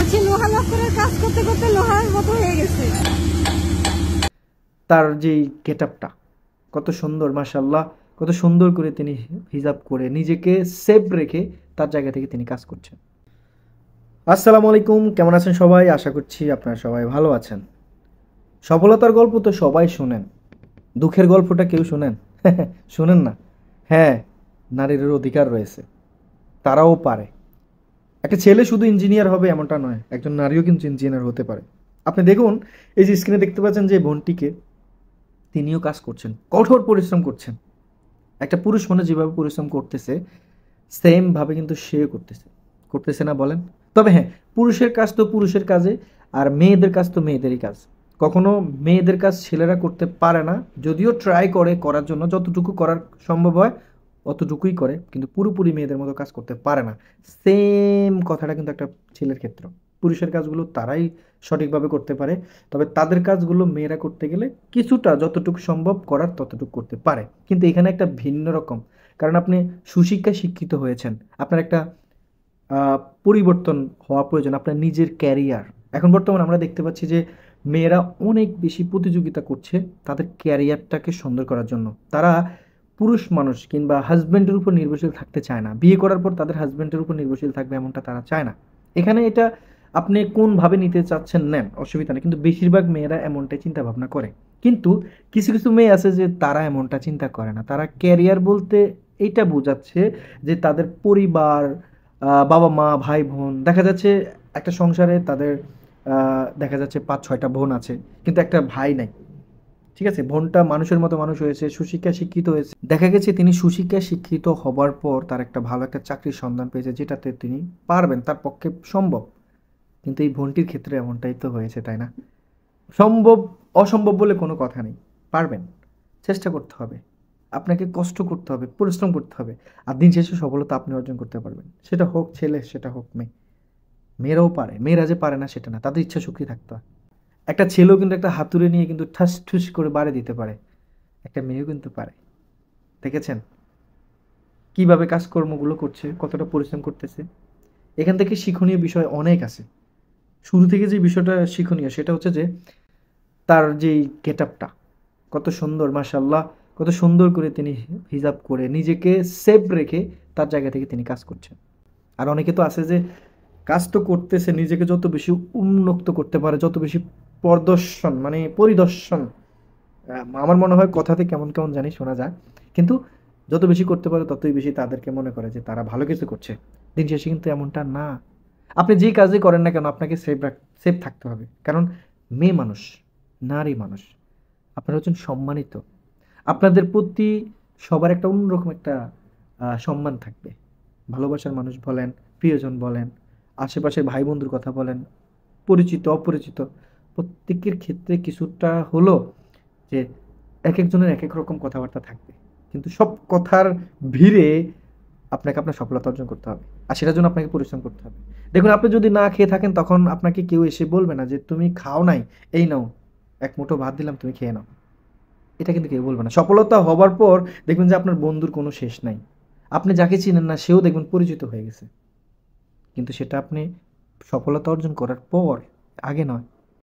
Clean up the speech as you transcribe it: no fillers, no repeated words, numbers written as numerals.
আছি লোহা লক্করের কাজ করতে করতে লোহার মতো হয়ে গেছে। তার যে গেটআপটা কত সুন্দর, মাশাআল্লাহ, কত সুন্দর করে তিনি হিজাব করে নিজেকে সেভ রেখে তার জায়গা থেকে তিনি কাজ করছেন। আসসালামু আলাইকুম, কেমন আছেন সবাই? আশা করছি আপনারা সবাই ভালো আছেন। সফলতার গল্প তো সবাই শোনেন, দুঃখের গল্পটা কেউ শোনেন? শোনেন না। হ্যাঁ, নারীর অধিকার রয়েছে, তারাও পারে। একটা ছেলে শুধু ইঞ্জিনিয়ার হবে এমনটা নয়, একজন নারীও কিন্তু ইঞ্জিনিয়ার হতে পারে। আপনি দেখুন, এই যে স্ক্রিনে দেখতে পাচ্ছেন যে বোনটিকে, তিনিও কাজ করছেন, কঠোর পরিশ্রম করছেন। একটা পুরুষ মানুষ যেভাবে পরিশ্রম করতেছে সেম ভাবে কিন্তু সেও করতেছে, করতেছে না বলেন? তবে হ্যাঁ, পুরুষের কাজ তো পুরুষের কাজে, আর মেয়েদের কাজ তো মেয়েদেরই কাজ। কখনো মেয়েদের কাজ ছেলেরা করতে পারে না, যদিও ট্রাই করে করার জন্য, যতটুকু করার সম্ভব হয় অতটুকুই করে, কিন্তু পুরোপুরি মেয়েদের মতো কাজ করতে পারে না। সেম কথাটা কিন্তু একটা ছেলের ক্ষেত্র। পুরুষের কাজগুলো তারাই সঠিকভাবে করতে পারে, তবে তাদের কাজগুলো মেয়েরা করতে গেলে কিছুটা যতটুকু সম্ভব করার ততটুকু করতে পারে। কিন্তু এখানে একটা ভিন্ন রকম, কারণ আপনি সুশিক্ষায় শিক্ষিত হয়েছেন, আপনার একটা পরিবর্তন হওয়া প্রয়োজন, আপনার নিজের ক্যারিয়ার। এখন বর্তমানে আমরা দেখতে পাচ্ছি যে মেয়েরা অনেক বেশি প্রতিযোগিতা করছে তাদের ক্যারিয়ারটাকে সুন্দর করার জন্য। তারা পুরুষ মানুষ কিংবা হাজব্যান্ডের উপর নির্ভরশীল থাকতে চায় না, বিয়ে করার পর তাদের হাজব্যান্ডের উপর নির্ভরশীল থাকবে এমনটা তারা চায় না। এখানে এটা আপনি কোনভাবে নিতে চাচ্ছেন নেন, অসুবিধা নেই, কিন্তু বেশিরভাগ মেয়েরা এমনটাই চিন্তা ভাবনা করে। কিন্তু কিছু কিছু মেয়ে আছে যে তারা এমনটা চিন্তা করে না, তারা ক্যারিয়ার বলতে এইটা বোঝাচ্ছে যে তাদের পরিবার, বাবা মা ভাই বোন, দেখা যাচ্ছে একটা সংসারে তাদের দেখা যাচ্ছে ৫-৬টা বোন আছে, কিন্তু একটা ভাই নাই। ঠিক আছে, বোনটা মানুষের মতো মানুষ হয়েছে, সুশিক্ষায় শিক্ষিত হয়েছে, দেখা গেছে তিনি সুশিক্ষায় শিক্ষিত হবার পর তার একটা ভালো একটা চাকরির সন্ধান পেয়েছে, যেটাতে তিনি পারবেন, তার পক্ষে সম্ভব। কিন্তু এই বোনটির ক্ষেত্রে এমনটাই তো হয়েছে, তাই না? সম্ভব অসম্ভব বলে কোনো কথা নেই, পারবেন, চেষ্টা করতে হবে, আপনাকে কষ্ট করতে হবে, পরিশ্রম করতে হবে, আর দিন শেষে সফলতা আপনি অর্জন করতে পারবেন। সেটা হোক ছেলে, সেটা হোক মেয়ে। মেয়েরাও পারে, মেয়েরা যে পারে না সেটা না, তাদের ইচ্ছা শক্তি থাকতে হয়। একটা ছেলেও কিন্তু একটা হাতুড়ে নিয়ে কিন্তু ঠাস ঠুস করে বাড়ি দিতে পারে, একটা মেয়েও কিন্তু পারে। দেখেছেন কিভাবে কাজকর্মগুলো করছে, কতটা পরিশ্রম করতেছে। এখান থেকে শিক্ষণীয় বিষয় অনেক আছে। শুরু থেকে যে বিষয়টা শিক্ষণীয় সেটা হচ্ছে যে তার যেই গেটআপটা কত সুন্দর, মাশাআল্লাহ, কত সুন্দর করে তিনি হিজাব করে নিজেকে সেভ রেখে তার জায়গা থেকে তিনি কাজ করছেন। আর অনেকে তো আছে যে কাজ তো করতেছে, নিজেকে যত বেশি উন্মুক্ত করতে পারে, যত বেশি প্রদর্শন মানে পরিদর্শন, আমার মনে হয় কথাতে কেমন কেমন জানি শোনা যায়, কিন্তু যত বেশি করতে পারে ততই বেশি তাদেরকে মনে করে যে তারা ভালো কিছু করছে। দিন শেষে কিন্তু এমনটা না। আপনি যে কাজই করেন না কেন আপনাকে সেভ থাকতে হবে, কারণ মেয়ে মানুষ, নারী মানুষ, আপনারা হচ্ছেন সম্মানিত। আপনাদের প্রতি সবার একটা অন্যরকম একটা সম্মান থাকবে। ভালোবাসার মানুষ বলেন, প্রিয়জন বলেন, আশেপাশের ভাই বন্ধুর কথা বলেন, পরিচিত অপরিচিত, প্রত্যেকের ক্ষেত্রে কিছুটা হলো যে এক একজনের এক এক রকম কথাবার্তা থাকবে, কিন্তু সব কথার ভিড়ে আপনাকে আপনার সফলতা অর্জন করতে হবে, আর সেটার জন্য আপনাকে পরিশ্রম করতে হবে। দেখুন, আপনি যদি না খেয়ে থাকেন তখন আপনাকে কেউ এসে বলবে না যে তুমি খাও নাই, এই নাও এক মুঠো ভাত দিলাম তুমি খেয়ে নাও, এটা কিন্তু কেউ বলবে না। সফলতা হবার পর দেখবেন যে আপনার বন্ধুর কোনো শেষ নাই, আপনি যাকে চিনেন না সেও দেখবেন পরিচিত হয়ে গেছে, কিন্তু সেটা আপনি সফলতা অর্জন করার পর, আগে নয়।